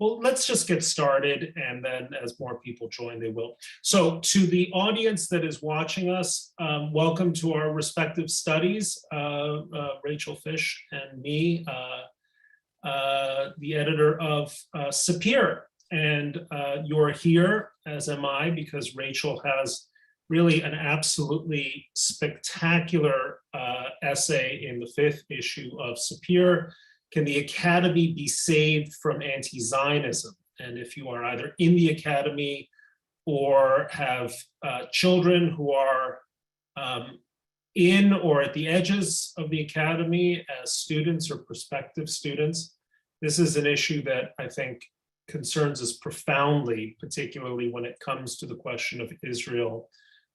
Well, let's just get started, and then as more people join, they will. So to the audience that is watching us, welcome to our respective studies, Rachel Fish and me, the editor of SAPIR. And you're here, as am I, because Rachel has really an absolutely spectacular essay in the 5th issue of SAPIR. Can the Academy be saved from anti-Zionism? And if you are either in the Academy or have children who are in or at the edges of the Academy as students or prospective students, this is an issue that I think concerns us profoundly, particularly when it comes to the question of Israel,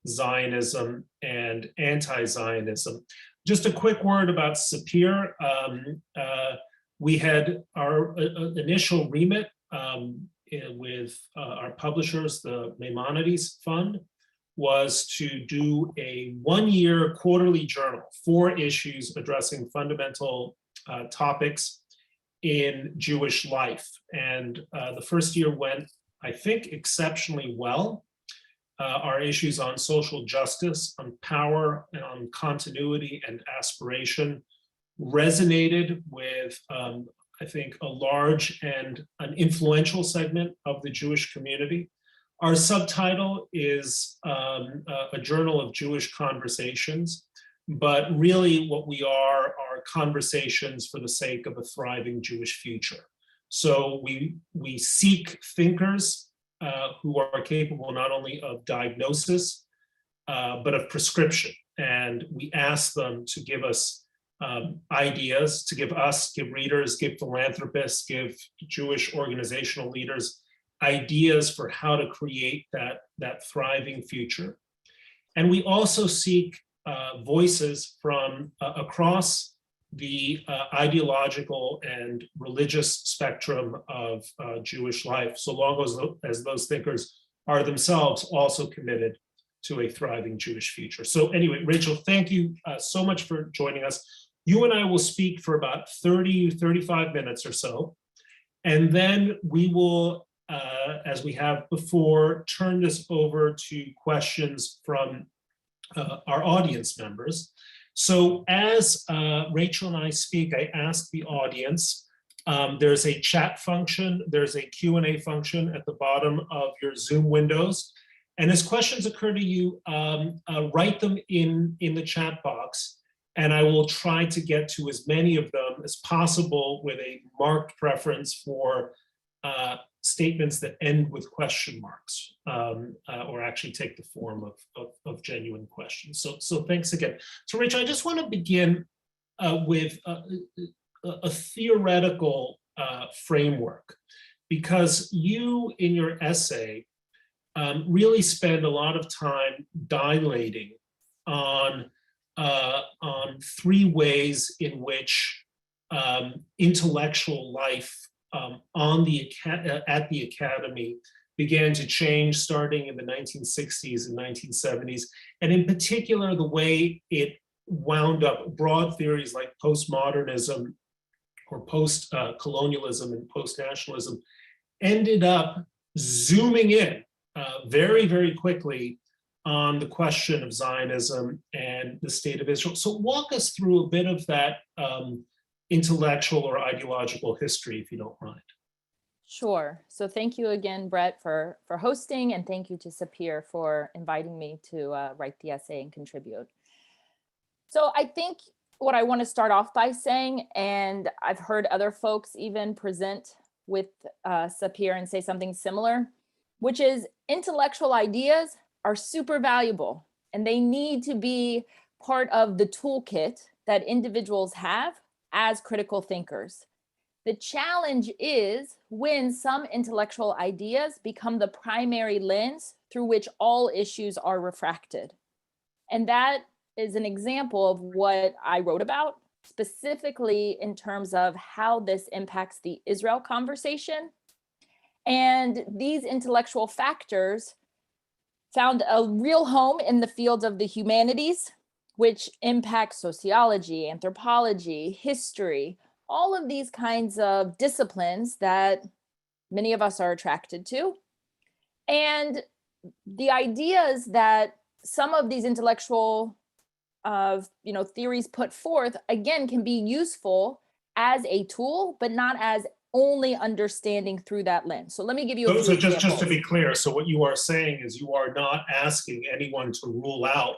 Zionism, and anti-Zionism. Just a quick word about SAPIR. We had our initial remit with our publishers, the Maimonides Fund, was to do a 1-year quarterly journal, 4 issues addressing fundamental topics in Jewish life. And the first year went, I think, exceptionally well. Our issues on social justice, on power, and on continuity and aspiration resonated with, I think, a large and an influential segment of the Jewish community. Our subtitle is a journal of Jewish conversations, but really what we are conversations for the sake of a thriving Jewish future. So we seek thinkers who are capable not only of diagnosis, but of prescription. And we ask them to give us ideas, to give us, give readers, give philanthropists, give Jewish organizational leaders ideas for how to create that thriving future. And we also seek voices from across the ideological and religious spectrum of Jewish life, so long as those thinkers are themselves also committed to a thriving Jewish future. So anyway, Rachel, thank you so much for joining us. You and I will speak for about 30, 35 minutes or so, and then we will, as we have before, turn this over to questions from our audience members. So as Rachel and I speak, I ask the audience, there's a chat function, there's a Q&A function at the bottom of your Zoom windows. And as questions occur to you, write them in the chat box, and I will try to get to as many of them as possible with a marked preference for statements that end with question marks, or actually take the form of genuine questions. So thanks again. So Rachel, I just want to begin with a theoretical framework, because you, in your essay, really spend a lot of time dilating on 3 ways in which intellectual life at the Academy began to change starting in the 1960s and 1970s, and in particular the way it wound up broad theories like postmodernism or post-colonialism and post-nationalism ended up zooming in very, very quickly on the question of Zionism and the state of Israel. So walk us through a bit of that intellectual or ideological history, if you don't mind. Sure. So thank you again, Bret, for hosting, and thank you to SAPIR for inviting me to write the essay and contribute. So I think what I want to start off by saying, and I've heard other folks even present with SAPIR and say something similar, which is intellectual ideas are super valuable, and they need to be part of the toolkit that individuals have as critical thinkers. The challenge is when some intellectual ideas become the primary lens through which all issues are refracted. And that is an example of what I wrote about, specifically in terms of how this impacts the Israel conversation. And these intellectual factors found a real home in the fields of the humanities, which impact sociology, anthropology, history, all of these kinds of disciplines that many of us are attracted to. And the ideas that some of these intellectual theories put forth, again, can be useful as a tool, but not as only understanding through that lens. So let me give you a few examples. Just to be clear, so what you are saying is you are not asking anyone to rule out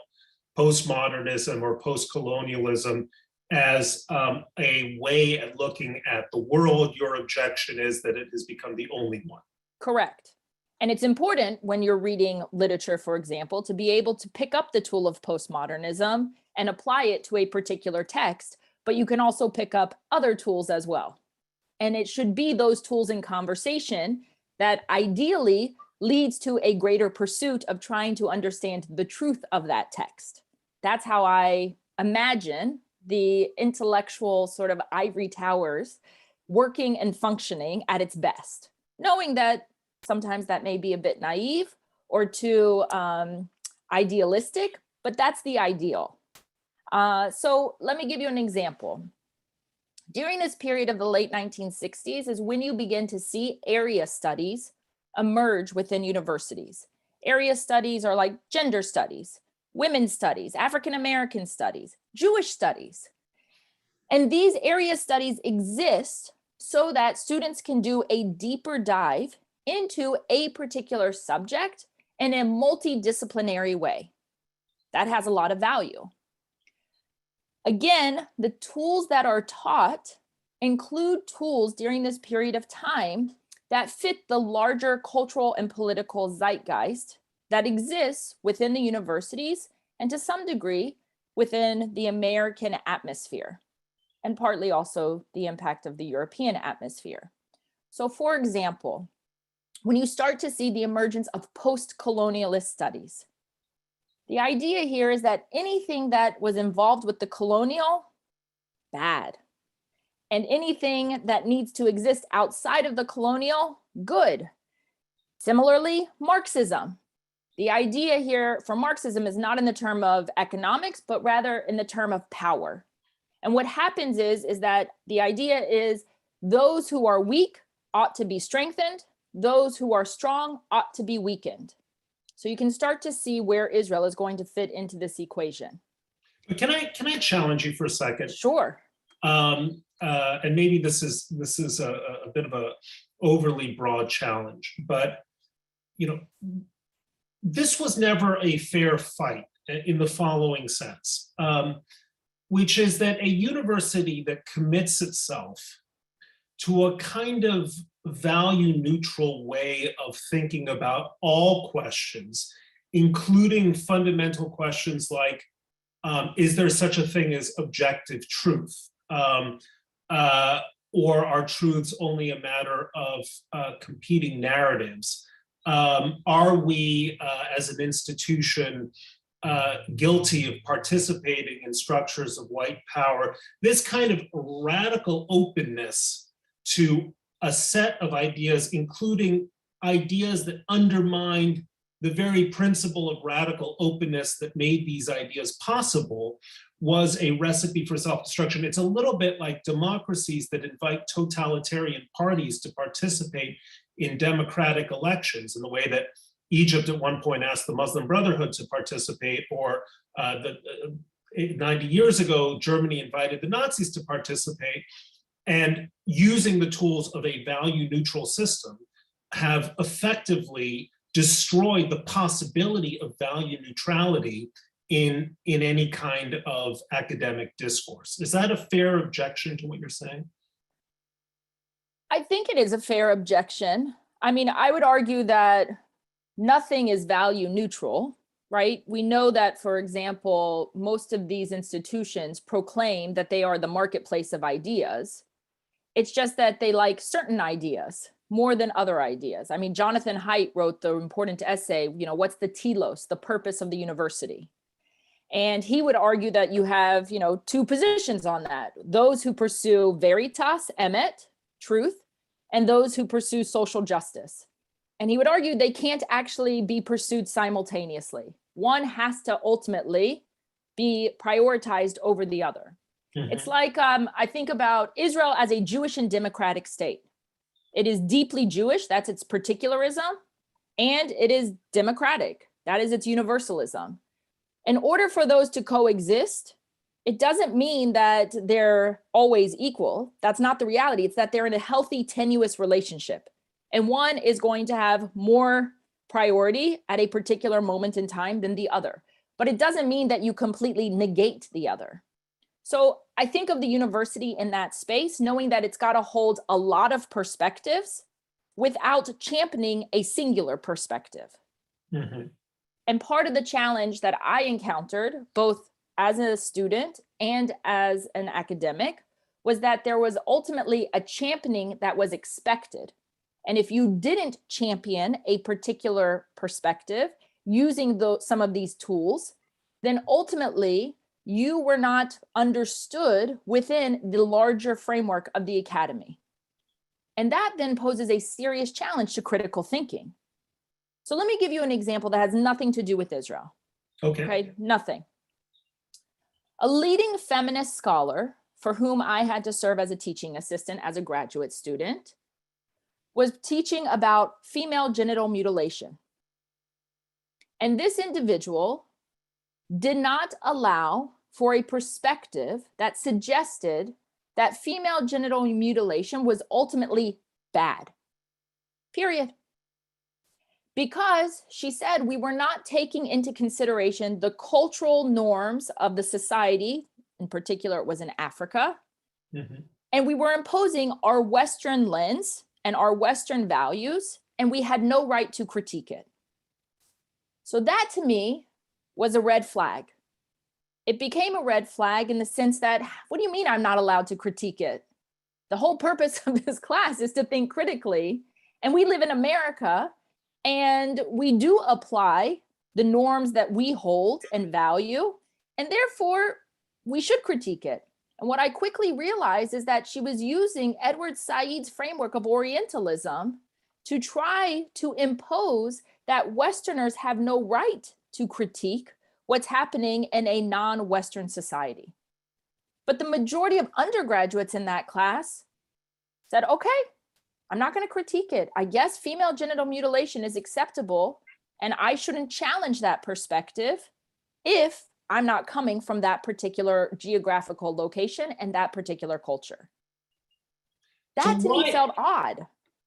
postmodernism or postcolonialism as a way at looking at the world. Your objection is that it has become the only one. Correct. And it's important when you're reading literature, for example, to be able to pick up the tool of postmodernism and apply it to a particular text, but you can also pick up other tools as well. And it should be those tools in conversation that ideally leads to a greater pursuit of trying to understand the truth of that text. That's how I imagine the intellectual sort of ivory towers working and functioning at its best, knowing that sometimes that may be a bit naive or too idealistic, but that's the ideal. So let me give you an example. During this period of the late 1960s is when you begin to see area studies emerge within universities. Area studies are like gender studies, women's studies, African American studies, Jewish studies. And these area studies exist so that students can do a deeper dive into a particular subject in a multidisciplinary way. That has a lot of value. Again, the tools that are taught include tools during this period of time that fit the larger cultural and political zeitgeist that exists within the universities and to some degree within the American atmosphere, and partly also the impact of the European atmosphere. So for example, when you start to see the emergence of post-colonialist studies, the idea here is that anything that was involved with the colonial, bad. And anything that needs to exist outside of the colonial, good. Similarly, Marxism. The idea here for Marxism is not in the term of economics, but rather in the term of power. And what happens is that the idea is those who are weak ought to be strengthened, those who are strong ought to be weakened. So you can start to see where Israel is going to fit into this equation. Can I challenge you for a second? Sure. And maybe this is a bit of a overly broad challenge, but this was never a fair fight in the following sense, which is that a university that commits itself to a kind of value neutral way of thinking about all questions, including fundamental questions like, is there such a thing as objective truth? Or are truths only a matter of competing narratives? Are we, as an institution, guilty of participating in structures of white power? This kind of radical openness to a set of ideas, including ideas that undermined the very principle of radical openness that made these ideas possible, was a recipe for self-destruction. It's a little bit like democracies that invite totalitarian parties to participate in democratic elections, in the way that Egypt at one point asked the Muslim Brotherhood to participate, or 90 years ago, Germany invited the Nazis to participate. And using the tools of a value neutral system have effectively destroyed the possibility of value neutrality in any kind of academic discourse. Is that a fair objection to what you're saying? I think it is a fair objection. I mean, I would argue that nothing is value neutral, right? We know that, for example, most of these institutions proclaim that they are the marketplace of ideas. It's just that they like certain ideas more than other ideas. I mean, Jonathan Haidt wrote the important essay, what's the telos, the purpose of the university? And he would argue that you have, two positions on that. Those who pursue veritas, emet, truth, and those who pursue social justice. And he would argue they can't actually be pursued simultaneously. One has to ultimately be prioritized over the other. Mm-hmm. It's like, I think about Israel as a Jewish and democratic state. It is deeply Jewish, that's its particularism, and it is democratic, that is its universalism. In order for those to coexist, it doesn't mean that they're always equal. That's not the reality. It's that they're in a healthy, tenuous relationship. And one is going to have more priority at a particular moment in time than the other. But it doesn't mean that you completely negate the other. So I think of the university in that space, knowing that it's got to hold a lot of perspectives without championing a singular perspective. Mm-hmm. And part of the challenge that I encountered, both as a student and as an academic, was that there was ultimately a championing that was expected. And if you didn't champion a particular perspective using some of these tools, then ultimately you were not understood within the larger framework of the academy. And that then poses a serious challenge to critical thinking. So let me give you an example that has nothing to do with Israel. Okay, nothing. A leading feminist scholar for whom I had to serve as a teaching assistant as a graduate student was teaching about female genital mutilation. And this individual did not allow for a perspective that suggested that female genital mutilation was ultimately bad, period. Because she said we were not taking into consideration the cultural norms of the society, in particular it was in Africa, and we were imposing our Western lens and our Western values, and we had no right to critique it. So that to me was a red flag. It became a red flag in the sense that, what do you mean I'm not allowed to critique it? The whole purpose of this class is to think critically, and we live in America, and we do apply the norms that we hold and value, and therefore we should critique it. And what I quickly realized is that she was using Edward Said's framework of Orientalism to try to impose that Westerners have no right to critique what's happening in a non-Western society. But the majority of undergraduates in that class said, okay, I'm not going to critique it. I guess female genital mutilation is acceptable, and I shouldn't challenge that perspective if I'm not coming from that particular geographical location and that particular culture. That to me felt odd.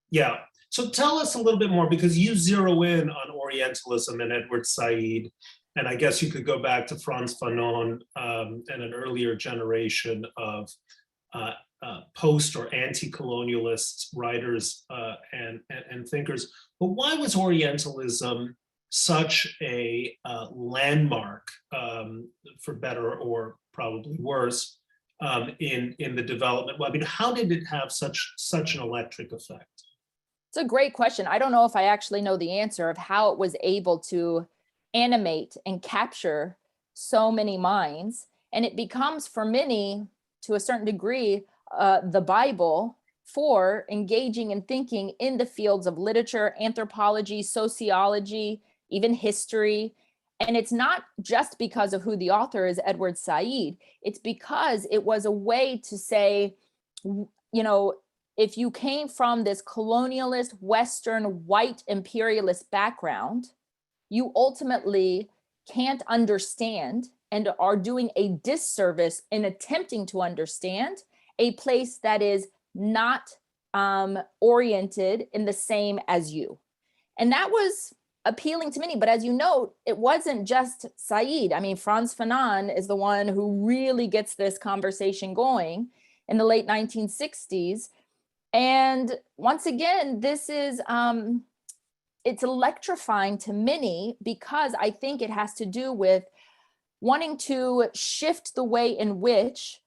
Yeah. So tell us a little bit more, because you zero in on Orientalism and Edward Said, and I guess you could go back to Frantz Fanon and an earlier generation of post or anti-colonialist writers and thinkers. But why was Orientalism such a landmark, for better or probably worse, in the development? Well, I mean, how did it have such an electric effect? It's a great question. I don't know if I actually know the answer of how it was able to animate and capture so many minds. And it becomes, for many, to a certain degree, the Bible for engaging and thinking in the fields of literature, anthropology, sociology, even history. And it's not just because of who the author is, Edward Said. It's because it was a way to say, you know, if you came from this colonialist, Western, white imperialist background, you ultimately can't understand and are doing a disservice in attempting to understand a place that is not oriented in the same as you. And that was appealing to many. But as you note, it wasn't just Said. I mean, Frantz Fanon is the one who really gets this conversation going in the late 1960s. And once again, this is, it's electrifying to many because I think it has to do with wanting to shift the way in which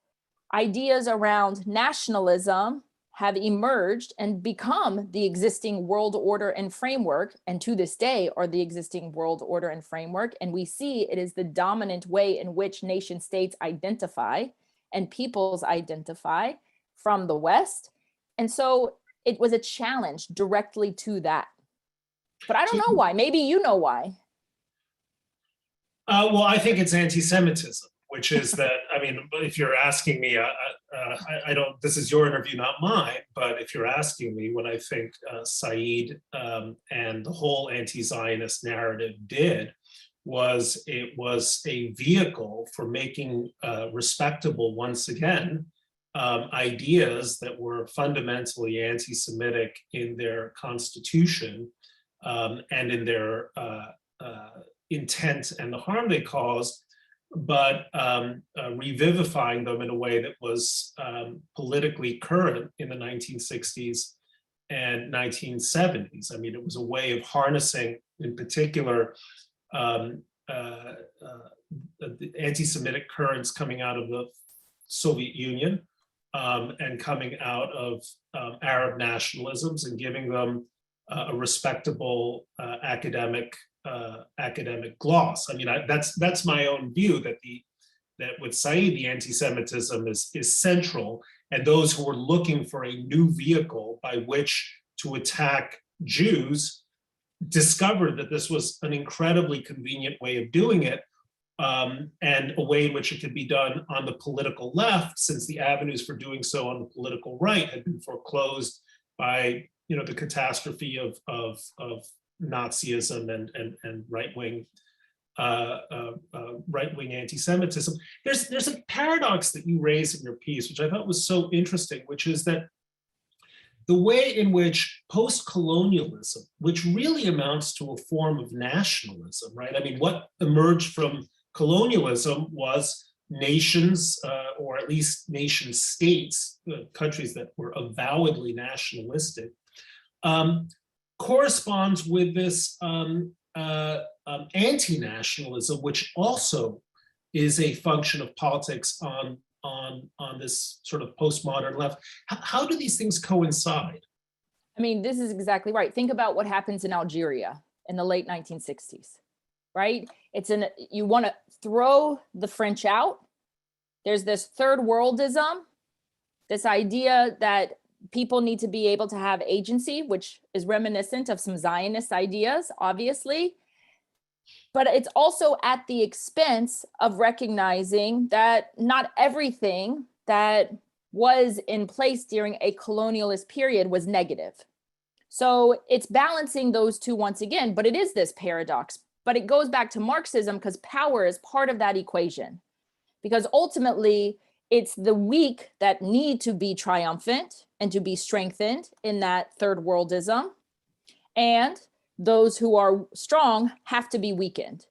ideas around nationalism have emerged and become the existing world order and framework, and to this day are the existing world order and framework. And we see it is the dominant way in which nation states identify and peoples identify from the West. And so it was a challenge directly to that. But I don't know why. Maybe you know why. Well, I think it's anti-Semitism. which is that, I mean, if you're asking me, I don't, this is your interview, not mine, but if you're asking me what I think Said and the whole anti-Zionist narrative did, was it was a vehicle for making respectable, once again, ideas that were fundamentally anti-Semitic in their constitution and in their intent and the harm they caused, but revivifying them in a way that was politically current in the 1960s and 1970s. I mean, it was a way of harnessing, in particular, the anti-Semitic currents coming out of the Soviet Union and coming out of Arab nationalisms and giving them a respectable academic gloss. I mean, that's my own view, that with Said, the anti-Semitism is central, and those who are looking for a new vehicle by which to attack Jews discovered that this was an incredibly convenient way of doing it, and a way in which it could be done on the political left, since the avenues for doing so on the political right had been foreclosed by, you know, the catastrophe of Nazism and right-wing anti-Semitism. There's a paradox that you raise in your piece, which I thought was so interesting, which is that the way in which post-colonialism, which really amounts to a form of nationalism, right? I mean, what emerged from colonialism was nations, or at least nation states, countries that were avowedly nationalistic, corresponds with this anti-nationalism, which also is a function of politics on this sort of postmodern left. How do these things coincide? I mean, this is exactly right. Think about what happens in Algeria in the late 1960s, right? You want to throw the French out. There's this third worldism, this idea that people need to be able to have agency, which is reminiscent of some Zionist ideas, obviously. But it's also at the expense of recognizing that not everything that was in place during a colonialist period was negative. So it's balancing those two once again, but it is this paradox. But it goes back to Marxism, because power is part of that equation. Because ultimately, it's the weak that need to be triumphant and to be strengthened in that third worldism. And those who are strong have to be weakened.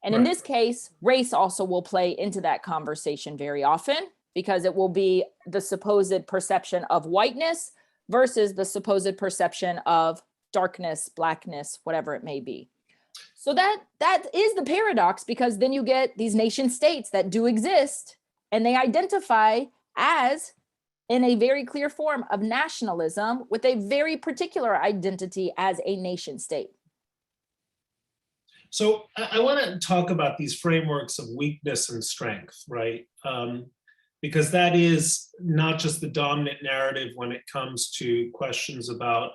And in this case, race also will play into that conversation very often, because it will be the supposed perception of whiteness versus the supposed perception of darkness, blackness, whatever it may be. So that is the paradox, because then you get these nation states that do exist, and they identify as, in a very clear form of nationalism, with a very particular identity as a nation state. So I want to talk about these frameworks of weakness and strength, right? Because that is not just the dominant narrative when it comes to questions about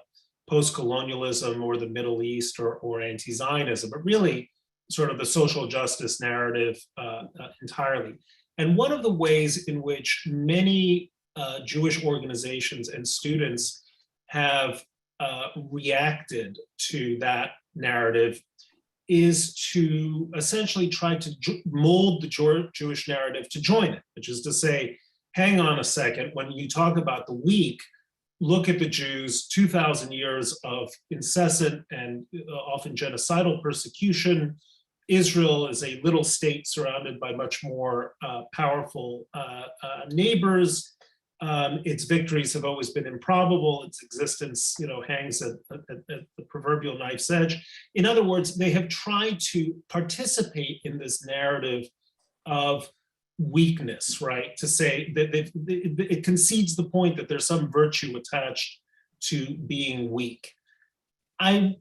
post-colonialism or the Middle East or anti-Zionism, but really sort of the social justice narrative entirely. And one of the ways in which many Jewish organizations and students have reacted to that narrative is to essentially try to mold the Jewish narrative to join it, which is to say, hang on a second, when you talk about the weak, look at the Jews, 2,000 years of incessant and often genocidal persecution. Israel is a little state surrounded by much more powerful neighbors. Its victories have always been improbable. Its existence, hangs at the proverbial knife's edge. In other words, they have tried to participate in this narrative of weakness, right? To say that it concedes the point that there's some virtue attached to being weak. I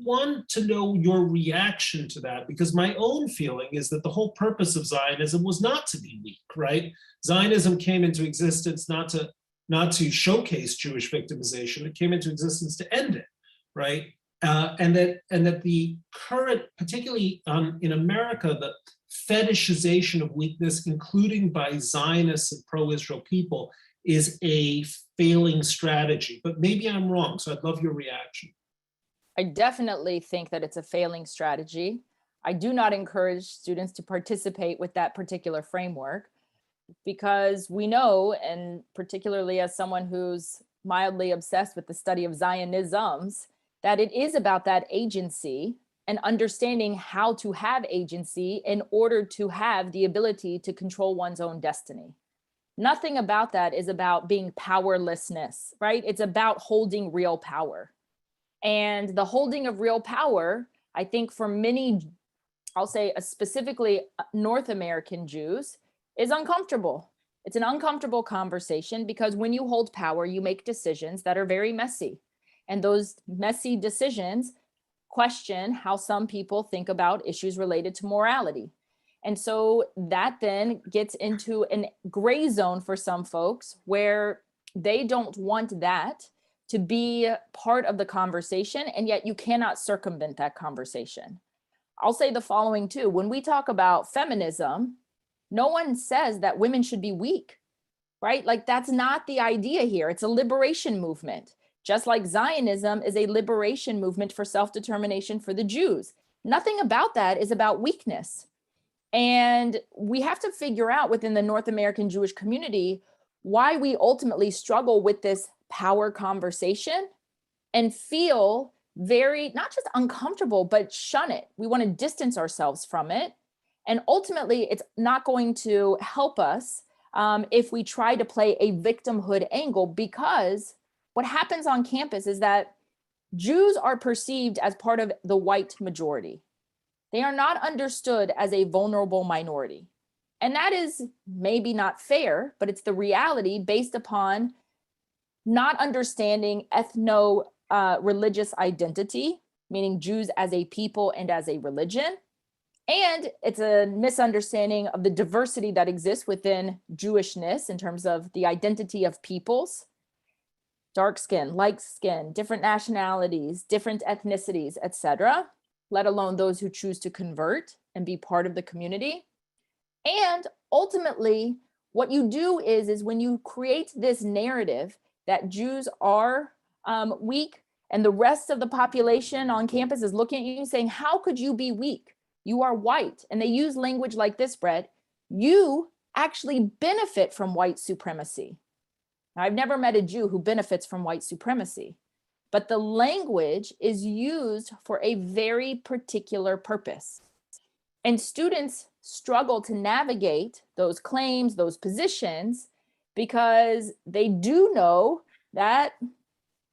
want to know your reaction to that, because my own feeling is that the whole purpose of Zionism was not to be weak, right? Zionism came into existence not to showcase Jewish victimization. It came into existence to end it, right? and that the current, particularly in America, the fetishization of weakness, including by Zionists and pro-Israel people, is a failing strategy. But maybe I'm wrong, so I'd love your reaction. I definitely think that it's a failing strategy. I do not encourage students to participate with that particular framework, because we know, and particularly as someone who's mildly obsessed with the study of Zionisms, that it is about that agency and understanding how to have agency in order to have the ability to control one's own destiny. Nothing about that is about being powerlessness, right? It's about holding real power. And the holding of real power, I think for many, I'll say specifically North American Jews, is uncomfortable. It's an uncomfortable conversation because when you hold power, you make decisions that are very messy. And those messy decisions question how some people think about issues related to morality. And so that then gets into a gray zone for some folks where they don't want that to be part of the conversation, and yet you cannot circumvent that conversation. I'll say the following too. When we talk about feminism, no one says that women should be weak, right? Like that's not the idea here. It's a liberation movement. Just like Zionism is a liberation movement for self-determination for the Jews. Nothing about that is about weakness. And we have to figure out within the North American Jewish community why we ultimately struggle with this power conversation and feel very, not just uncomfortable, but shun it. We want to distance ourselves from it. And ultimately, it's not going to help us if we try to play a victimhood angle, because what happens on campus is that Jews are perceived as part of the white majority. They are not understood as a vulnerable minority. And that is maybe not fair, but it's the reality based upon not understanding ethno-religious identity, meaning Jews as a people and as a religion. And it's a misunderstanding of the diversity that exists within Jewishness in terms of the identity of peoples, dark skin, light skin, different nationalities, different ethnicities, etc., let alone those who choose to convert and be part of the community. And ultimately, what you do is when you create this narrative that Jews are weak and the rest of the population on campus is looking at you saying, how could you be weak? You are white. And they use language like this, Bret. You actually benefit from white supremacy. Now, I've never met a Jew who benefits from white supremacy, but the language is used for a very particular purpose. And students struggle to navigate those claims, those positions, because they do know that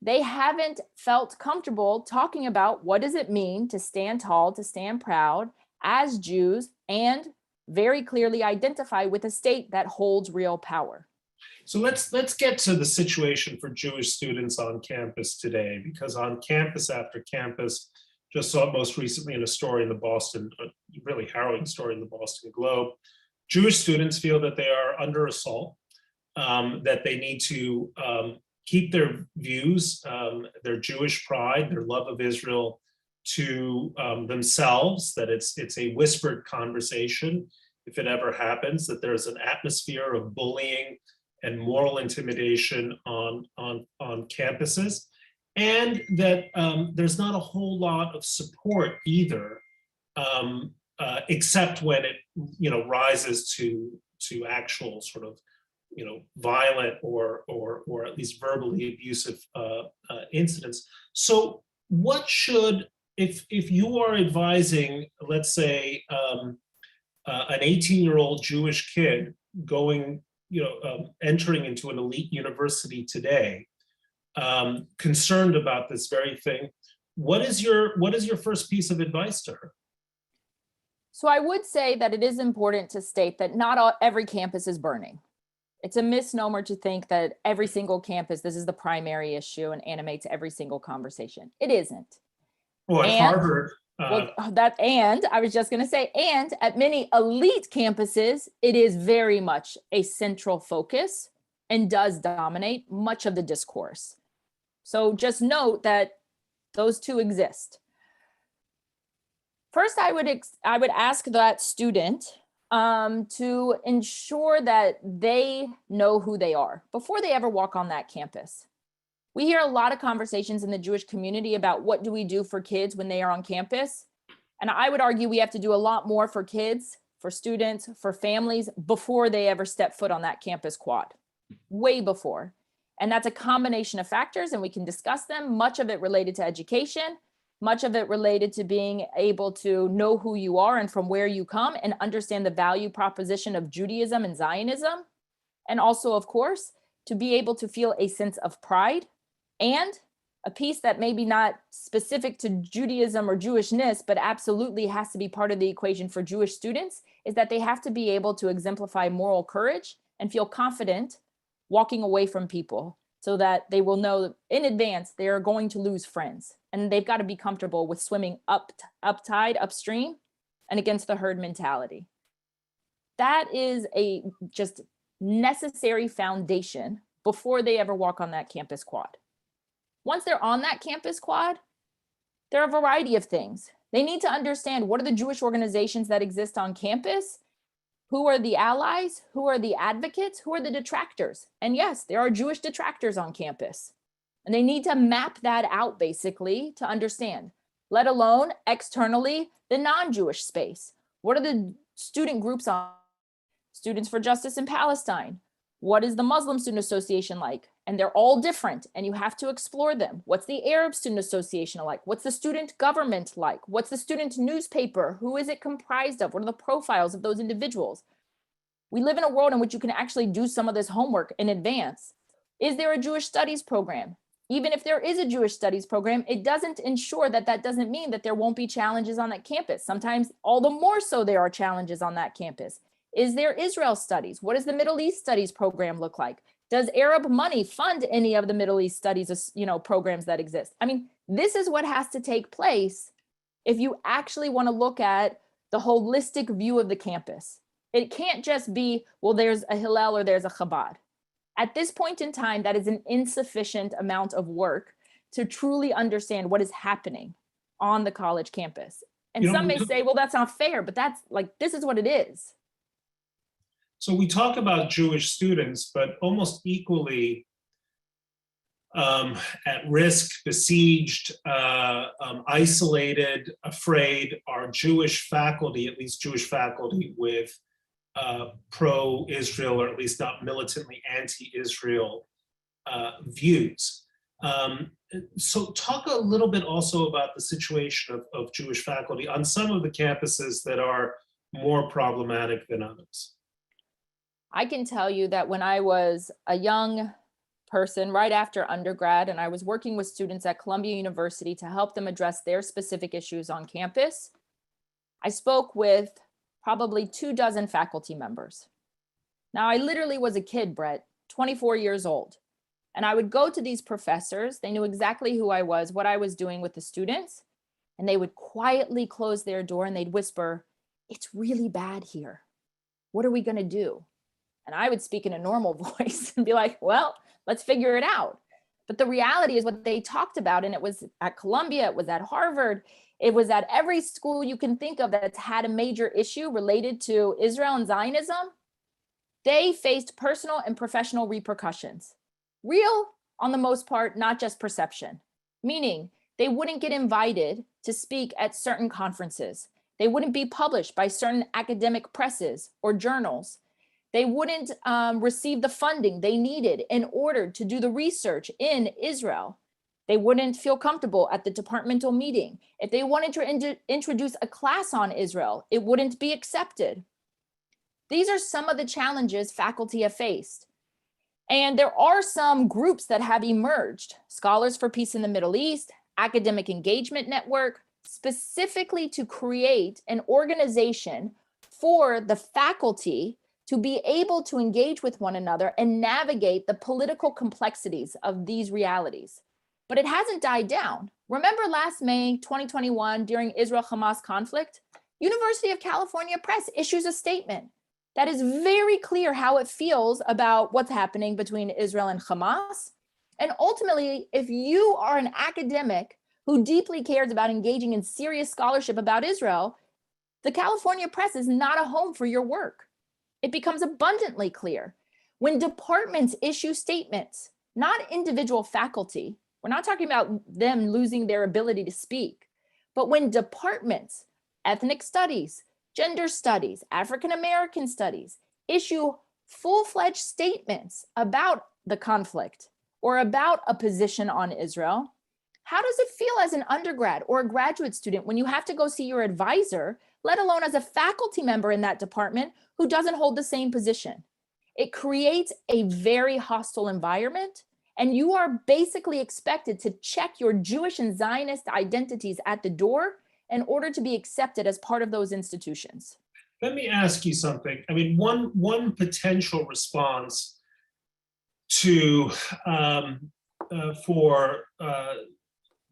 they haven't felt comfortable talking about what does it mean to stand tall, to stand proud as Jews, and very clearly identify with a state that holds real power. So let's get to the situation for Jewish students on campus today, because on campus after campus, just saw it most recently in a story in the Boston, a really harrowing story in the Boston Globe, Jewish students feel that they are under assault, that they need to keep their views, their Jewish pride, their love of Israel to themselves, that it's a whispered conversation if it ever happens, that there's an atmosphere of bullying and moral intimidation on campuses, and that there's not a whole lot of support either, except when it rises to actual sort of violent or at least verbally abusive incidents. So what should, if you are advising, let's say, an 18-year-old Jewish kid going, entering into an elite university today, concerned about this very thing, what is your first piece of advice to her? So I would say that it is important to state that not every campus is burning. It's a misnomer to think that every single campus, this is the primary issue and animates every single conversation. It isn't. Well, at Harvard. And I was just going to say, and at many elite campuses, it is very much a central focus and does dominate much of the discourse. So just note that Those two exist. First, I would ask that student to ensure that they know who they are before they ever walk on that campus. We hear a lot of conversations in the Jewish community about what do we do for kids when they are on campus. And I would argue we have to do a lot more for kids, for students, for families before they ever step foot on that campus quad, way before. And that's a combination of factors, and we can discuss them, much of it related to education, much of it related to being able to know who you are and from where you come and understand the value proposition of Judaism and Zionism. And also, of course, to be able to feel a sense of pride, and a piece that maybe not specific to Judaism or Jewishness, but absolutely has to be part of the equation for Jewish students, is that they have to be able to exemplify moral courage and feel confident walking away from people, so that they will know in advance they are going to lose friends. And they've got to be comfortable with swimming uptide, upstream, and against the herd mentality. That is a just necessary foundation before they ever walk on that campus quad. Once they're on that campus quad, there are a variety of things. They need to understand what are the Jewish organizations that exist on campus, who are the allies, who are the advocates, who are the detractors. And yes, there are Jewish detractors on campus. And they need to map that out basically to understand, let alone externally, the non-Jewish space. What are the student groups on? Students for Justice in Palestine. What is the Muslim Student Association like? And they're all different, and you have to explore them. What's the Arab Student Association like? What's the student government like? What's the student newspaper? Who is it comprised of? What are the profiles of those individuals? We live in a world in which you can actually do some of this homework in advance. Is there a Jewish studies program? Even if there is a Jewish studies program, it doesn't ensure that that doesn't mean that there won't be challenges on that campus. Sometimes all the more so there are challenges on that campus. Is there Israel studies? What does the Middle East studies program look like? Does Arab money fund any of the Middle East studies, programs that exist? I mean, this is what has to take place if you actually want to look at the holistic view of the campus. It can't just be, well, there's a Hillel or there's a Chabad. At this point in time, that is an insufficient amount of work to truly understand what is happening on the college campus. And some may say, well, that's not fair, but that's like, this is what it is. So we talk about Jewish students, but almost equally at risk, besieged, isolated, afraid are Jewish faculty, at least Jewish faculty with pro-Israel, or at least not militantly anti-Israel views. So talk a little bit also about the situation of Jewish faculty on some of the campuses that are more problematic than others. I can tell you that when I was a young person right after undergrad, and I was working with students at Columbia University to help them address their specific issues on campus, I spoke with probably 24 faculty members. Now, I literally was a kid, Bret, 24 years old. And I would go to these professors. They knew exactly who I was, what I was doing with the students. And they would quietly close their door and they'd whisper, "It's really bad here. What are we going to do?" And I would speak in a normal voice and be like, well, let's figure it out. But the reality is what they talked about, and it was at Columbia, it was at Harvard, it was at every school you can think of that's had a major issue related to Israel and Zionism. They faced personal and professional repercussions. Real, on the most part, not just perception. Meaning they wouldn't get invited to speak at certain conferences. They wouldn't be published by certain academic presses or journals. They wouldn't receive the funding they needed in order to do the research in Israel. They wouldn't feel comfortable at the departmental meeting. If they wanted to introduce a class on Israel, it wouldn't be accepted. These are some of the challenges faculty have faced. And there are some groups that have emerged, Scholars for Peace in the Middle East, Academic Engagement Network, specifically to create an organization for the faculty to be able to engage with one another and navigate the political complexities of these realities. But it hasn't died down. Remember last May 2021, during Israel-Hamas conflict, University of California Press issues a statement that is very clear how it feels about what's happening between Israel and Hamas. And ultimately, if you are an academic who deeply cares about engaging in serious scholarship about Israel, the California press is not a home for your work. It becomes abundantly clear. When departments issue statements, not individual faculty, we're not talking about them losing their ability to speak, but when departments, ethnic studies, gender studies, African American studies, issue full-fledged statements about the conflict or about a position on Israel, how does it feel as an undergrad or a graduate student when you have to go see your advisor, let alone as a faculty member in that department who doesn't hold the same position? It creates a very hostile environment, and you are basically expected to check your Jewish and Zionist identities at the door in order to be accepted as part of those institutions. Let me ask you something. I mean, one potential response to for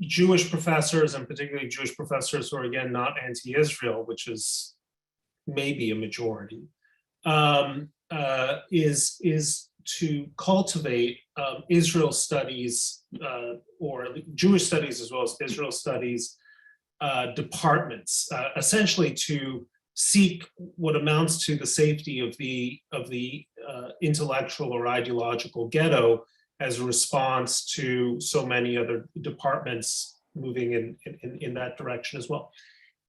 Jewish professors, and particularly Jewish professors who are, again, not anti-Israel, which is maybe a majority, is to cultivate Israel studies or Jewish studies as well as Israel studies departments, essentially to seek what amounts to the safety of the intellectual or ideological ghetto as a response to so many other departments moving in that direction as well.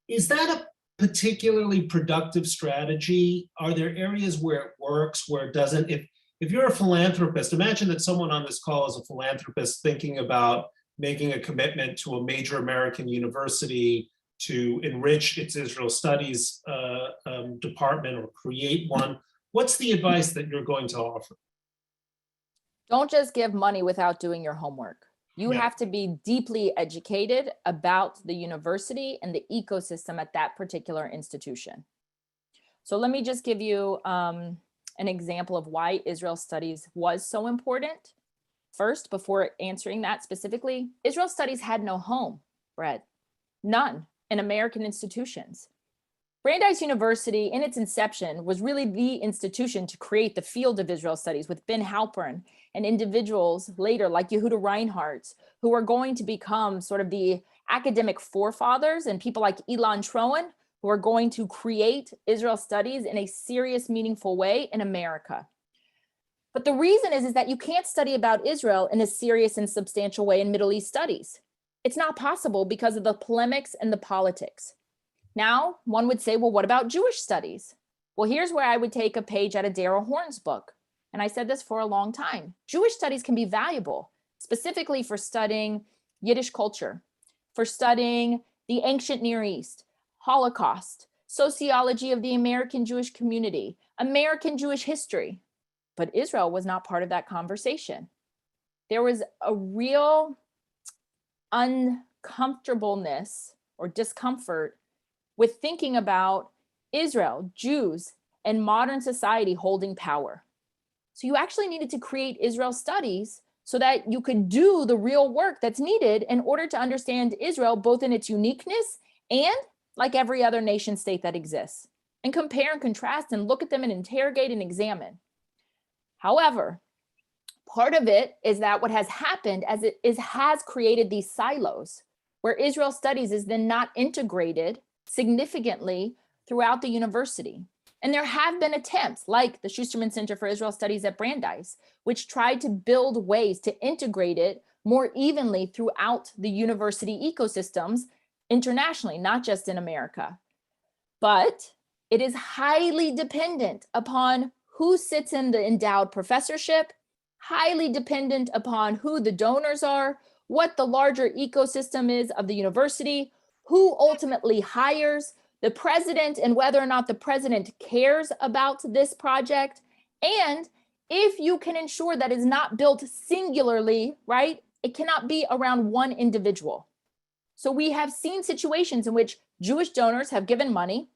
Is that a particularly productive strategy? Are there areas where it works, where it doesn't? If you're a philanthropist, imagine that someone on this call is a philanthropist thinking about making a commitment to a major American university to enrich its Israel studies department or create one. What's the advice that you're going to offer? Don't just give money without doing your homework. You have to be deeply educated about the university and the ecosystem at that particular institution. So let me just give you an example of why Israel studies was so important. First, before answering that specifically, Israel studies had no home, Bret. None in American institutions. Brandeis University, in its inception, was really the institution to create the field of Israel studies with Ben Halpern and individuals later like Yehuda Reinhardt, who are going to become sort of the academic forefathers, and people like Ilan Troen, who are going to create Israel studies in a serious, meaningful way in America. But the reason is that you can't study about Israel in a serious and substantial way in Middle East studies. It's not possible because of the polemics and the politics. Now, one would say, well, what about Jewish studies? Well, here's where I would take a page out of Darrell Horn's book. And I said this for a long time. Jewish studies can be valuable, specifically for studying Yiddish culture, for studying the ancient Near East, Holocaust, sociology of the American Jewish community, American Jewish history. But Israel was not part of that conversation. There was a real uncomfortableness or discomfort with thinking about Israel, Jews, and modern society holding power. So you actually needed to create Israel studies so that you could do the real work that's needed in order to understand Israel, both in its uniqueness and like every other nation state that exists, and compare and contrast and look at them and interrogate and examine. However, part of it is that what has happened has created these silos where Israel studies is then not integrated significantly throughout the university. And there have been attempts like the Schusterman Center for Israel Studies at Brandeis, which tried to build ways to integrate it more evenly throughout the university ecosystems internationally, not just in America. But it is highly dependent upon who sits in the endowed professorship, highly dependent upon who the donors are, what the larger ecosystem is of the university, who ultimately hires the president and whether or not the president cares about this project. And if you can ensure that it's not built singularly, right? It cannot be around one individual. So we have seen situations in which Jewish donors have given money,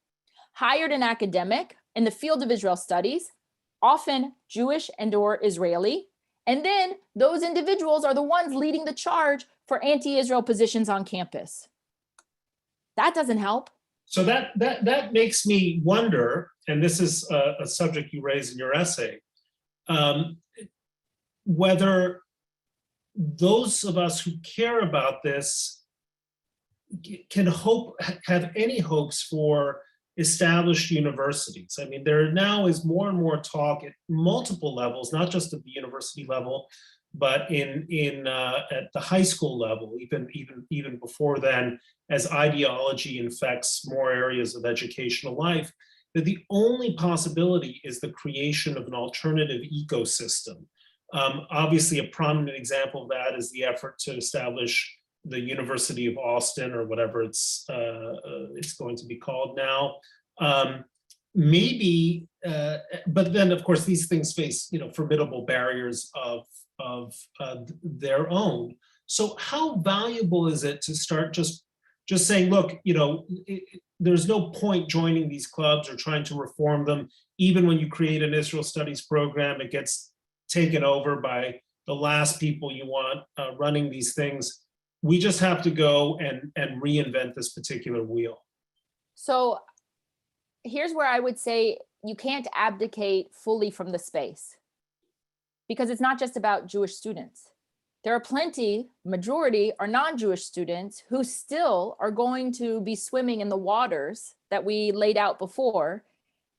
hired an academic in the field of Israel studies, often Jewish and or Israeli, and then those individuals are the ones leading the charge for anti-Israel positions on campus. That doesn't help. So that makes me wonder, and this is a subject you raise in your essay, whether those of us who care about this can have any hopes for established universities. I mean, there now is more and more talk at multiple levels, not just at the university level, but at the high school level, even before then, as ideology infects more areas of educational life, that the only possibility is the creation of an alternative ecosystem. Obviously, a prominent example of that is the effort to establish the University of Austin, or whatever it's going to be called now. Maybe, but then of course these things face formidable barriers of their own. So how valuable is it to start just saying, look, there's no point joining these clubs or trying to reform them. Even when you create an Israel studies program, it gets taken over by the last people you want running these things. We just have to go and reinvent this particular wheel. So here's where I would say you can't abdicate fully from the space, because it's not just about Jewish students. There are plenty, majority are non-Jewish students who still are going to be swimming in the waters that we laid out before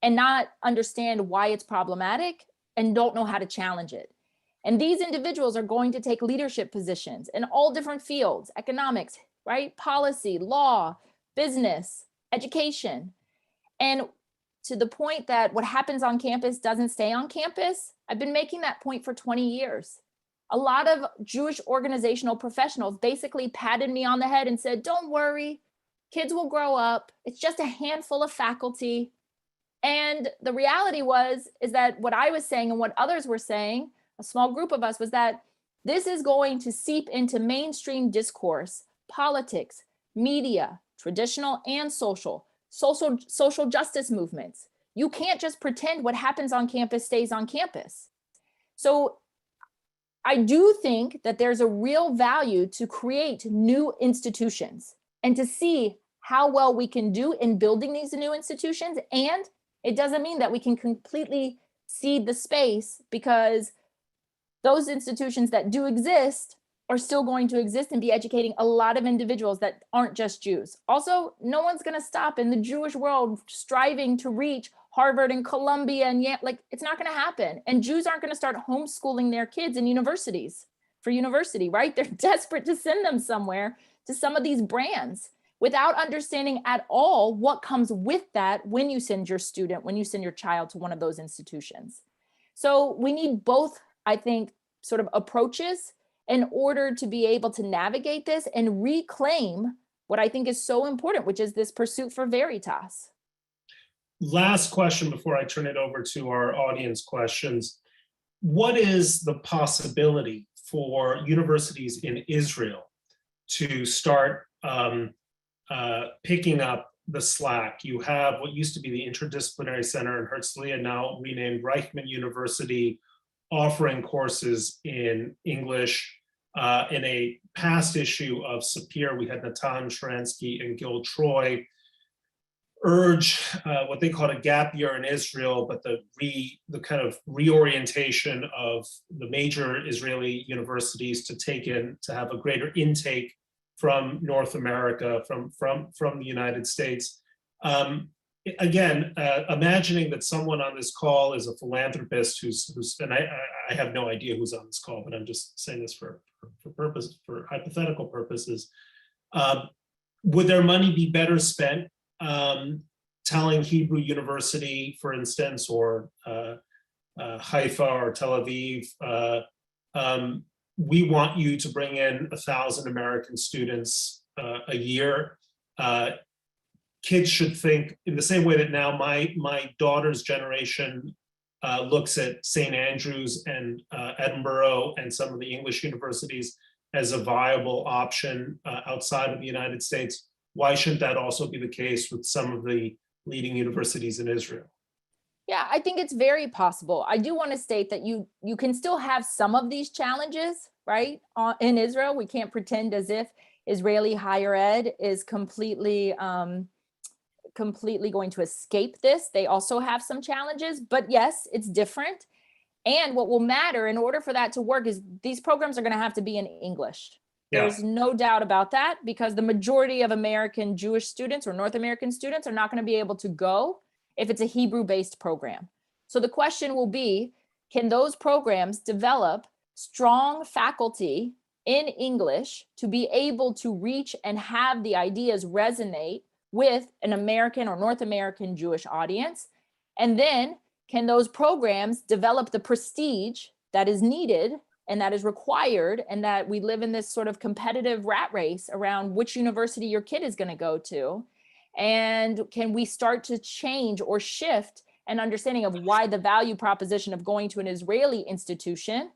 and not understand why it's problematic and don't know how to challenge it. And these individuals are going to take leadership positions in all different fields: economics, right? Policy, law, business, education. And to the point that what happens on campus doesn't stay on campus, I've been making that point for 20 years. A lot of Jewish organizational professionals basically patted me on the head and said, don't worry, kids will grow up. It's just a handful of faculty. And the reality is that what I was saying and what others were saying, a small group of us, was that this is going to seep into mainstream discourse, politics, media, traditional and social justice movements. You can't just pretend what happens on campus stays on campus. So I do think that there's a real value to create new institutions and to see how well we can do in building these new institutions. And it doesn't mean that we can completely cede the space, because those institutions that do exist are still going to exist and be educating a lot of individuals that aren't just Jews. Also, no one's going to stop in the Jewish world striving to reach Harvard and Columbia and it's not going to happen. And Jews aren't going to start homeschooling their kids in universities for university, right? They're desperate to send them somewhere to some of these brands without understanding at all what comes with that when you send your child to one of those institutions. So we need both, I think, sort of approaches in order to be able to navigate this and reclaim what I think is so important, which is this pursuit for veritas. Last question before I turn it over to our audience questions. What is the possibility for universities in Israel to start picking up the slack? You have what used to be the Interdisciplinary Center in Herzliya, now renamed Reichman University, offering courses in English. In a past issue of SAPIR, we had Natan Sharansky and Gil Troy urge what they called a gap year in Israel, but the kind of reorientation of the major Israeli universities to have a greater intake from North America, from the United States. Again, imagining that someone on this call is a philanthropist who's and I have no idea who's on this call, but I'm just saying this for hypothetical purposes. Would their money be better spent telling Hebrew University, for instance, or Haifa or Tel Aviv, we want you to bring in 1,000 American students a year? Kids should think in the same way that now my daughter's generation looks at St. Andrews and Edinburgh and some of the English universities as a viable option outside of the United States. Why shouldn't that also be the case with some of the leading universities in Israel? Yeah, I think it's very possible. I do want to state that you can still have some of these challenges, right? In Israel, we can't pretend as if Israeli higher ed is completely going to escape this. They also have some challenges, but yes, it's different. And what will matter in order for that to work is these programs are going to have to be in English. There's no doubt about that, because the majority of American Jewish students or North American students are not going to be able to go if it's a Hebrew-based program. So the question will be, can those programs develop strong faculty in English to be able to reach and have the ideas resonate with an American or North American Jewish audience? And then can those programs develop the prestige that is needed and that is required, and that we live in this sort of competitive rat race around which university your kid is going to go to? And can we start to change or shift an understanding of why the value proposition of going to an Israeli institution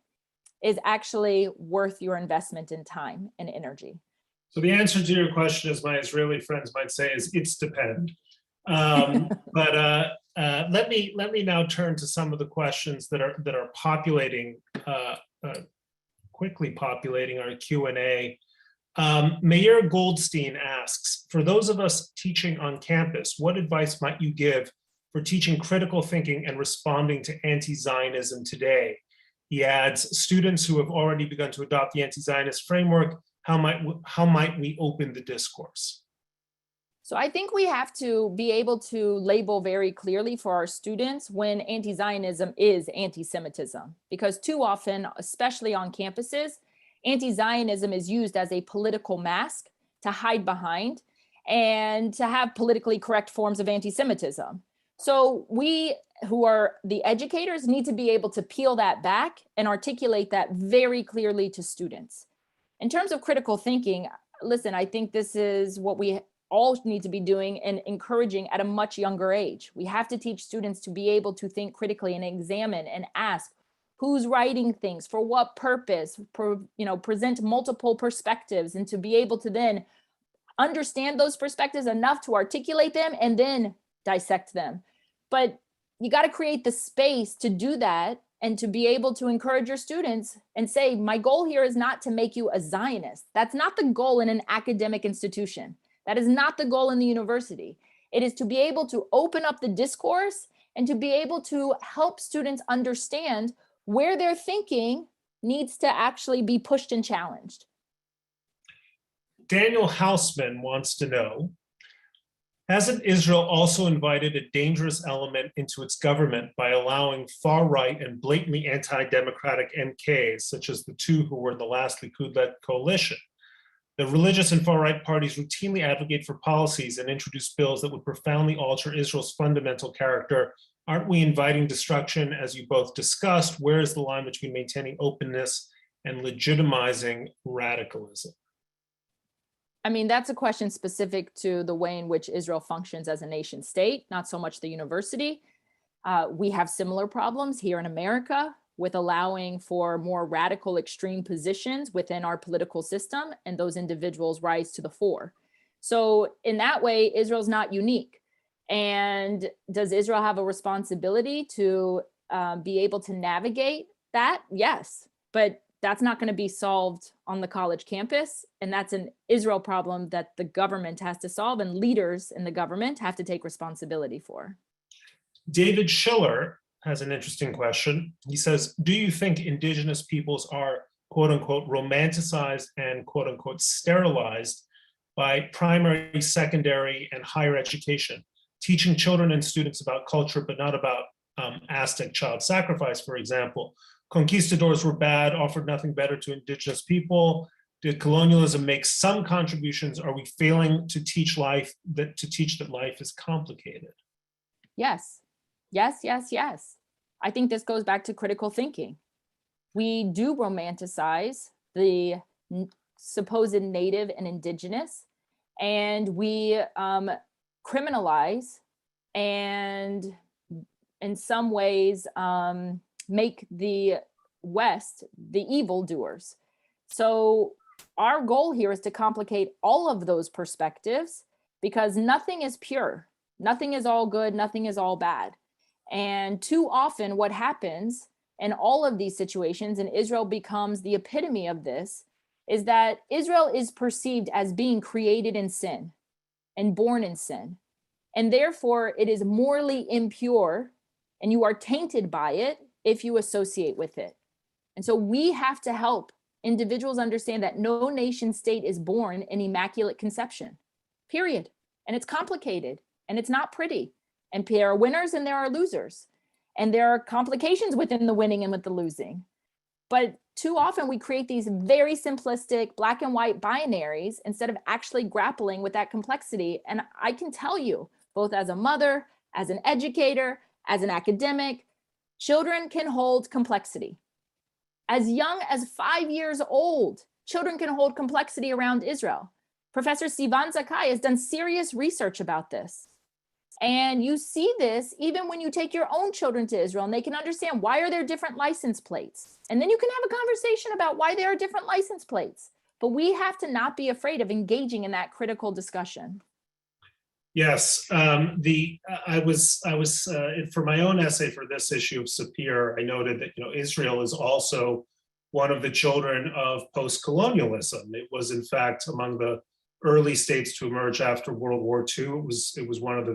is actually worth your investment in time and energy? So the answer to your question, as my Israeli friends might say, is it's depend. But let me now turn to some of the questions that are populating, quickly populating our Q&A. Meir Goldstein asks, for those of us teaching on campus, what advice might you give for teaching critical thinking and responding to anti-Zionism today? He adds, students who have already begun to adopt the anti-Zionist framework, how might we open the discourse? So I think we have to be able to label very clearly for our students when anti-Zionism is anti-Semitism, because too often, especially on campuses, anti-Zionism is used as a political mask to hide behind and to have politically correct forms of anti-Semitism. So we who are the educators need to be able to peel that back and articulate that very clearly to students. In terms of critical thinking, listen, I think this is what we all need to be doing and encouraging at a much younger age. We have to teach students to be able to think critically and examine and ask who's writing things, for what purpose, present multiple perspectives, and to be able to then understand those perspectives enough to articulate them and then dissect them. But you got to create the space to do that and to be able to encourage your students and say, my goal here is not to make you a Zionist. That's not the goal in an academic institution. That is not the goal in the university. It is to be able to open up the discourse and to be able to help students understand where their thinking needs to actually be pushed and challenged. Daniel Hausman wants to know, hasn't Israel also invited a dangerous element into its government by allowing far-right and blatantly anti-democratic MKs, such as the two who were in the last Likud-led coalition? The religious and far-right parties routinely advocate for policies and introduce bills that would profoundly alter Israel's fundamental character. Aren't we inviting destruction, as you both discussed? Where is the line between maintaining openness and legitimizing radicalism? I mean, that's a question specific to the way in which Israel functions as a nation state, not so much the university. We have similar problems here in America with allowing for more radical extreme positions within our political system, and those individuals rise to the fore. So in that way, Israel's not unique. And does Israel have a responsibility to be able to navigate that? Yes, but that's not going to be solved on the college campus. And that's an Israel problem that the government has to solve, and leaders in the government have to take responsibility for. David Schiller has an interesting question. He says, do you think indigenous peoples are quote unquote romanticized and quote unquote sterilized by primary, secondary, and higher education, teaching children and students about culture, but not about Aztec child sacrifice, for example? Conquistadors were bad, offered nothing better to indigenous people. Did colonialism make some contributions? Are we failing to teach that life is complicated? Yes. Yes, yes, yes. I think this goes back to critical thinking. We do romanticize the supposed native and indigenous, and we criminalize and in some ways make the West the evildoers. So our goal here is to complicate all of those perspectives, because nothing is pure. Nothing is all good. Nothing is all bad. And too often what happens in all of these situations, and Israel becomes the epitome of this, is that Israel is perceived as being created in sin and born in sin. And therefore it is morally impure, and you are tainted by it if you associate with it. And so we have to help individuals understand that no nation state is born in immaculate conception, period. And it's complicated and it's not pretty. And there are winners and there are losers. And there are complications within the winning and with the losing. But too often we create these very simplistic black and white binaries instead of actually grappling with that complexity. And I can tell you, both as a mother, as an educator, as an academic, children can hold complexity. As young as 5 years old, children can hold complexity around Israel. Professor Sivan Zakai has done serious research about this. And you see this even when you take your own children to Israel and they can understand why are there different license plates. And then you can have a conversation about why there are different license plates. But we have to not be afraid of engaging in that critical discussion. Yes, I was for my own essay for this issue of SAPIR, I noted that Israel is also one of the children of post-colonialism. It was in fact among the early states to emerge after World War II. It was one of the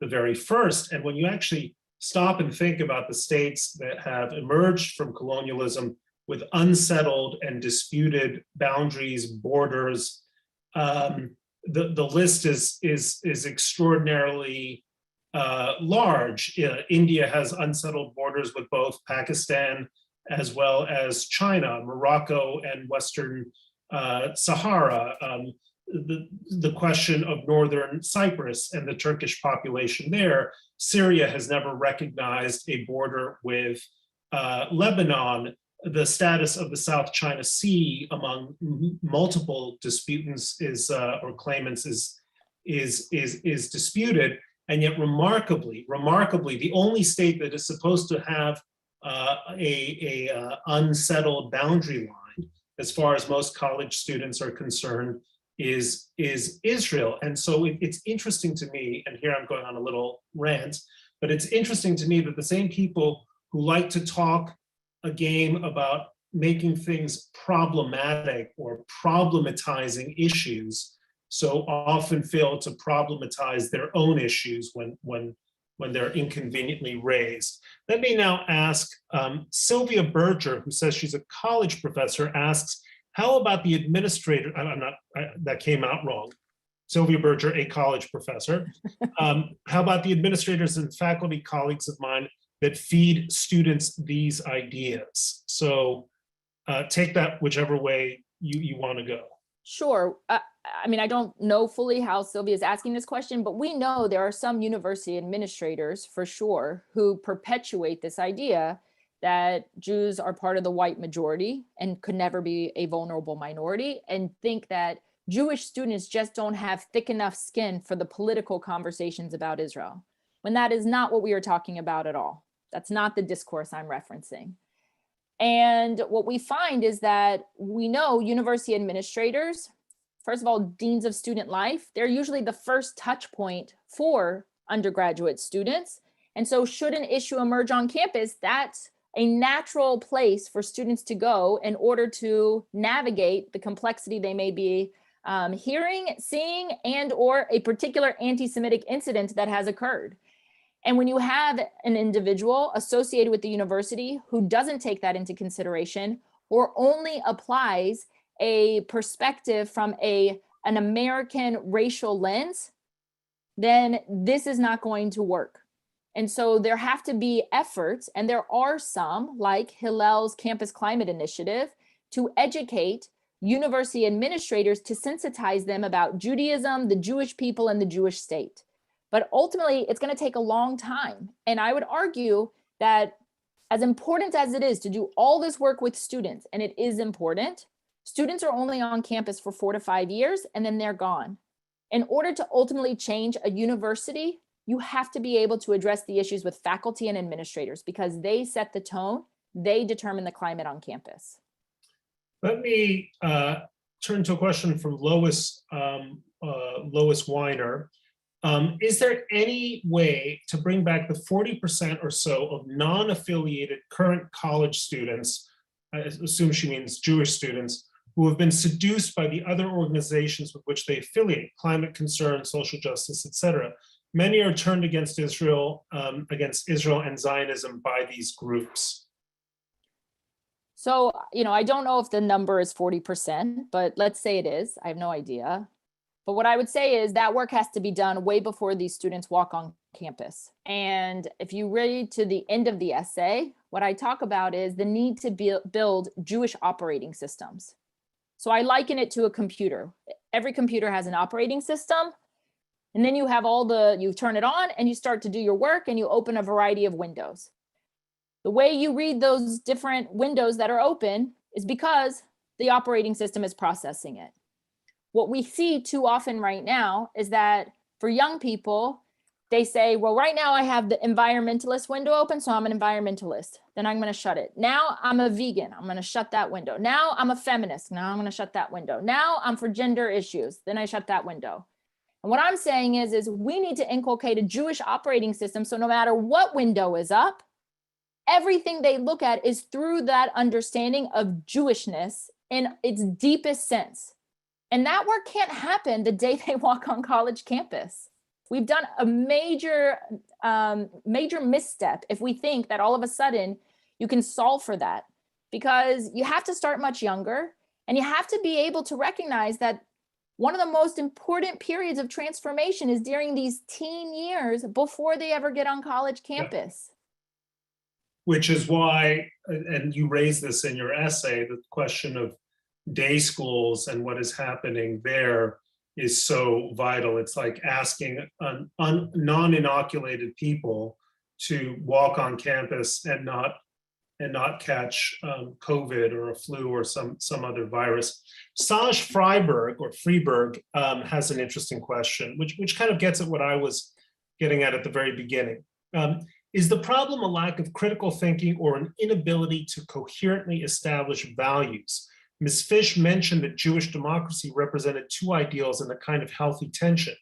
very first. And when you actually stop and think about the states that have emerged from colonialism with unsettled and disputed boundaries, borders, the list is extraordinarily large. India has unsettled borders with both Pakistan as well as China, Morocco, and Western Sahara. The question of northern Cyprus and the Turkish population there. Syria has never recognized a border with Lebanon. The status of the South China Sea among multiple disputants or claimants is disputed, and yet remarkably, the only state that is supposed to have a unsettled boundary line, as far as most college students are concerned, is Israel. And so it's interesting to me, and here I'm going on a little rant, but it's interesting to me that the same people who like to talk a game about making things problematic or problematizing issues so often fail to problematize their own issues when they're inconveniently raised. Let me now ask Sylvia Berger, who says she's a college professor, asks, how about the administrator, that came out wrong. Sylvia Berger, a college professor. How about the administrators and faculty colleagues of mine that feed students these ideas? So take that whichever way you want to go. Sure. I mean, I don't know fully how Sylvia is asking this question, but we know there are some university administrators for sure who perpetuate this idea that Jews are part of the white majority and could never be a vulnerable minority, and think that Jewish students just don't have thick enough skin for the political conversations about Israel, when that is not what we are talking about at all. That's not the discourse I'm referencing. And what we find is that we know university administrators, first of all, deans of student life, they're usually the first touch point for undergraduate students. And so should an issue emerge on campus, that's a natural place for students to go in order to navigate the complexity they may be hearing, seeing, and or a particular anti-Semitic incident that has occurred. And when you have an individual associated with the university who doesn't take that into consideration or only applies a perspective from an American racial lens, then this is not going to work. And so there have to be efforts, and there are some, like Hillel's Campus Climate Initiative, to educate university administrators to sensitize them about Judaism, the Jewish people, and the Jewish state. But ultimately, it's going to take a long time. And I would argue that as important as it is to do all this work with students, and it is important, students are only on campus for 4 to 5 years, and then they're gone. In order to ultimately change a university, you have to be able to address the issues with faculty and administrators because they set the tone, they determine the climate on campus. Let me turn to a question from Lois Weiner. Is there any way to bring back the 40% or so of non-affiliated current college students, I assume she means Jewish students, who have been seduced by the other organizations with which they affiliate, climate concern, social justice, etc.? Many are turned against Israel and Zionism by these groups. So, I don't know if the number is 40%, but let's say it is. I have no idea. But what I would say is that work has to be done way before these students walk on campus. And if you read to the end of the essay, what I talk about is the need to build Jewish operating systems. So I liken it to a computer. Every computer has an operating system. And then you have you turn it on and you start to do your work and you open a variety of windows. The way you read those different windows that are open is because the operating system is processing it. What we see too often right now is that for young people, they say, well, right now I have the environmentalist window open, so I'm an environmentalist. Then I'm going to shut it. Now I'm a vegan. I'm going to shut that window. Now I'm a feminist. Now I'm going to shut that window. Now I'm for gender issues. Then I shut that window. And what I'm saying is we need to inculcate a Jewish operating system. So no matter what window is up, everything they look at is through that understanding of Jewishness in its deepest sense. And that work can't happen the day they walk on college campus. We've done a major misstep if we think that all of a sudden you can solve for that, because you have to start much younger and you have to be able to recognize that one of the most important periods of transformation is during these teen years before they ever get on college campus. Which is why, and you raise this in your essay, the question of day schools and what is happening there is so vital. It's like asking non-inoculated people to walk on campus and not catch COVID or a flu or some other virus. Saj Freiberg has an interesting question, which kind of gets at what I was getting at the very beginning. Is the problem a lack of critical thinking or an inability to coherently establish values? Ms. Fish mentioned that Jewish democracy represented two ideals in a kind of healthy tension,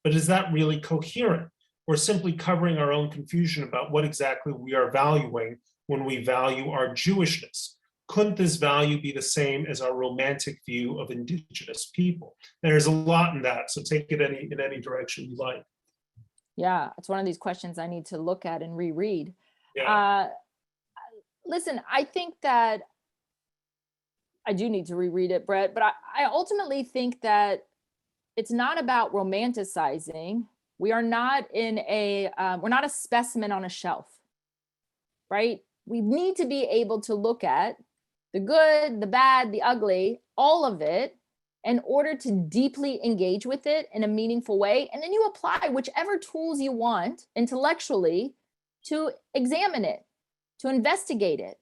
but is that really coherent, or simply covering our own confusion about what exactly we are valuing when we value our Jewishness? Couldn't this value be the same as our romantic view of indigenous people? There's a lot in that, so take it in any direction you like. Yeah, it's one of these questions I need to look at and reread. Yeah. Listen, I think that I do need to reread it, Bret, but I ultimately think that it's not about romanticizing. We are not we're not a specimen on a shelf, right? We need to be able to look at the good, the bad, the ugly, all of it, in order to deeply engage with it in a meaningful way. And then you apply whichever tools you want intellectually to examine it, to investigate it.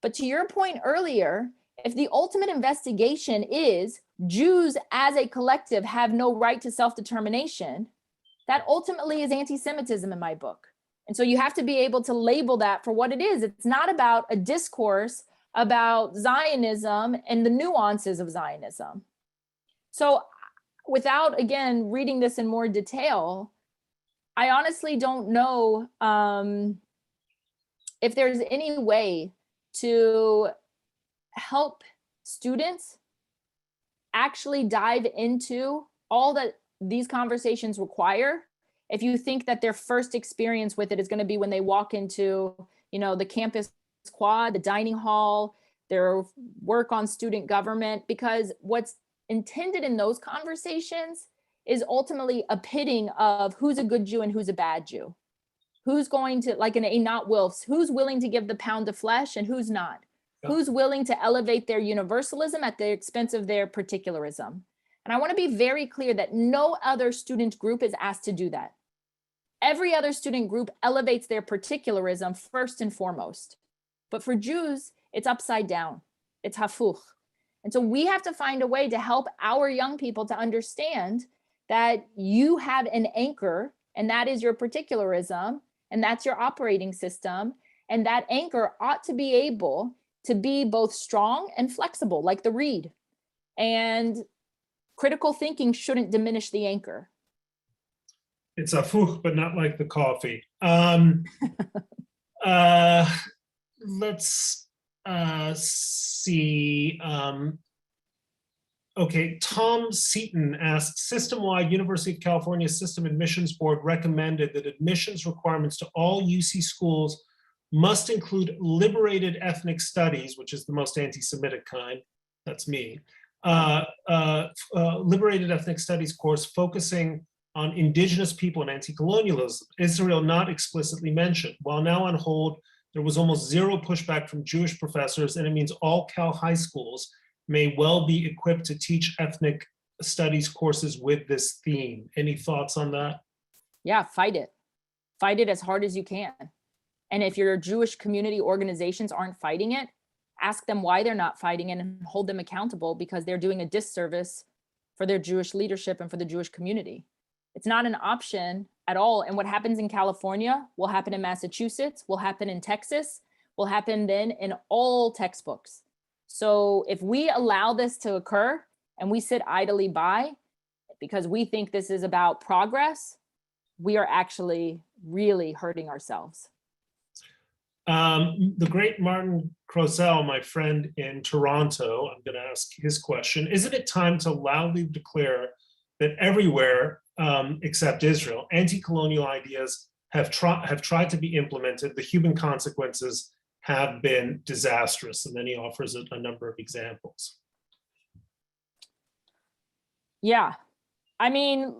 But to your point earlier, if the ultimate investigation is Jews as a collective have no right to self-determination, that ultimately is anti-Semitism in my book. And so you have to be able to label that for what it is. It's not about a discourse about Zionism and the nuances of Zionism. So without, again, reading this in more detail, I honestly don't know if there's any way to help students actually dive into all that these conversations require. If you think that their first experience with it is going to be when they walk into, the campus quad, the dining hall, their work on student government, because what's intended in those conversations is ultimately a pitting of who's a good Jew and who's a bad Jew. Who's going to, like in a not Wilfs, who's willing to give the pound of flesh and who's not? Yeah. Who's willing to elevate their universalism at the expense of their particularism? And I want to be very clear that no other student group is asked to do that. Every other student group elevates their particularism first and foremost. But for Jews, it's upside down. It's hafuch. And so we have to find a way to help our young people to understand that you have an anchor, and that is your particularism, and that's your operating system. And that anchor ought to be able to be both strong and flexible, like the reed. And critical thinking shouldn't diminish the anchor. It's hafuch, but not like the coffee. Let's see. Okay, Tom Seaton asks, system-wide University of California System Admissions Board recommended that admissions requirements to all UC schools must include liberated ethnic studies, which is the most anti-Semitic kind, that's me, liberated ethnic studies course focusing on indigenous people and anti-colonialism. Israel not explicitly mentioned. While now on hold, there was almost zero pushback from Jewish professors, and it means all Cal high schools may well be equipped to teach ethnic studies courses with this theme. Any thoughts on that? Yeah, fight it. Fight it as hard as you can. And if your Jewish community organizations aren't fighting it, ask them why they're not fighting it and hold them accountable, because they're doing a disservice for their Jewish leadership and for the Jewish community. It's not an option at all. And what happens in California will happen in Massachusetts, will happen in Texas, will happen then in all textbooks. So if we allow this to occur and we sit idly by because we think this is about progress, we are actually really hurting ourselves. The great Martin Crozel, my friend in Toronto, I'm going to ask his question. Isn't it time to loudly declare that everywhere except Israel, anti-colonial ideas have tried to be implemented? The human consequences have been disastrous. And then he offers a number of examples. Yeah, I mean,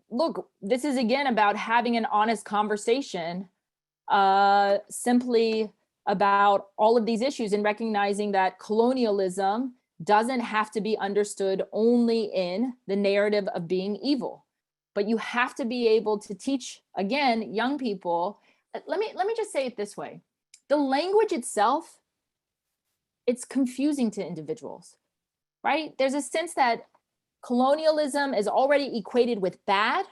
look, this is again about having an honest conversation simply about all of these issues and recognizing that colonialism doesn't have to be understood only in the narrative of being evil, but you have to be able to teach, again, young people. Let me just say it this way. The language itself, it's confusing to individuals, right? There's a sense that colonialism is already equated with bad.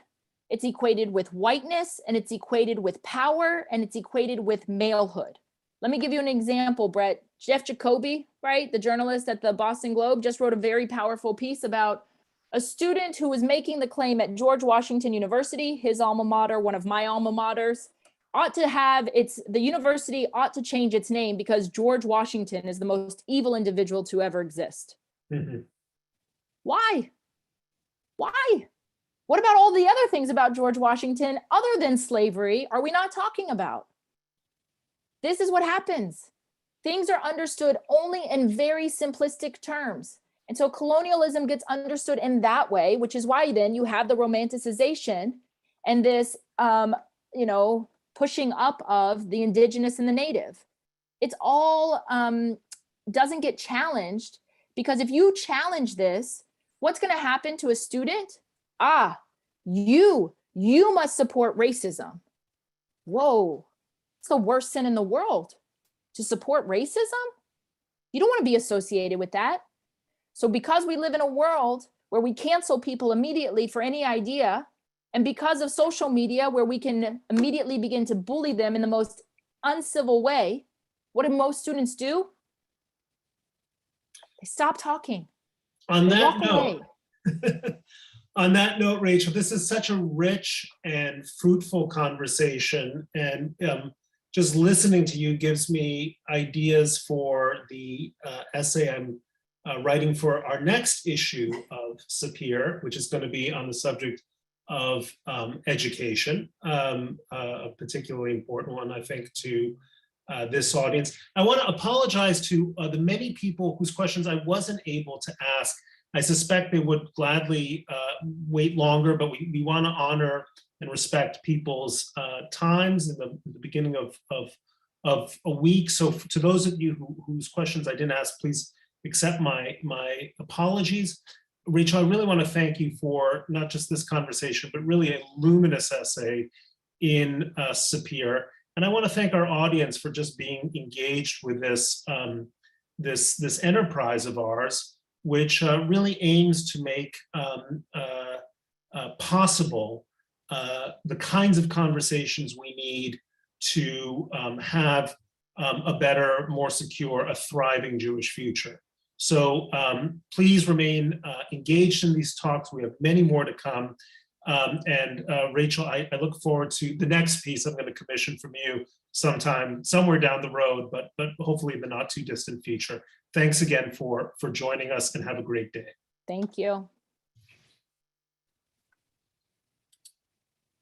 It's equated with whiteness, and it's equated with power, and it's equated with malehood. Let me give you an example, Bret. Jeff Jacoby, right, the journalist at the Boston Globe, just wrote a very powerful piece about a student who was making the claim at George Washington University, his alma mater, one of my alma maters, the university ought to change its name because George Washington is the most evil individual to ever exist. Mm-hmm. Why? Why? What about all the other things about George Washington other than slavery are we not talking about? This is what happens. Things are understood only in very simplistic terms. And so colonialism gets understood in that way, which is why then you have the romanticization and this, pushing up of the indigenous and the native. It's all doesn't get challenged, because if you challenge this, what's going to happen to a student? You must support racism. Whoa, it's the worst sin in the world to support racism. You don't want to be associated with that. So because we live in a world where we cancel people immediately for any idea, and because of social media where we can immediately begin to bully them in the most uncivil way, what do most students do? They stop talking. On that note, on that note, Rachel, this is such a rich and fruitful conversation, and just listening to you gives me ideas for the essay I'm writing for our next issue of SAPIR, which is going to be on the subject of education, a particularly important one, I think, to this audience. I want to apologize to the many people whose questions I wasn't able to ask. I suspect they would gladly wait longer, but we want to honor and respect people's times in the beginning of a week. So to those of you whose questions I didn't ask, please accept my apologies. Rachel, I really want to thank you for not just this conversation, but really a luminous essay in SAPIR. And I want to thank our audience for just being engaged with this, this enterprise of ours, which really aims to make possible the kinds of conversations we need to have a better, more secure, a thriving Jewish future. So please remain engaged in these talks. We have many more to come. And Rachel, I look forward to the next piece I'm going to commission from you somewhere down the road, but hopefully in the not too distant future. Thanks again for joining us, and have a great day. Thank you.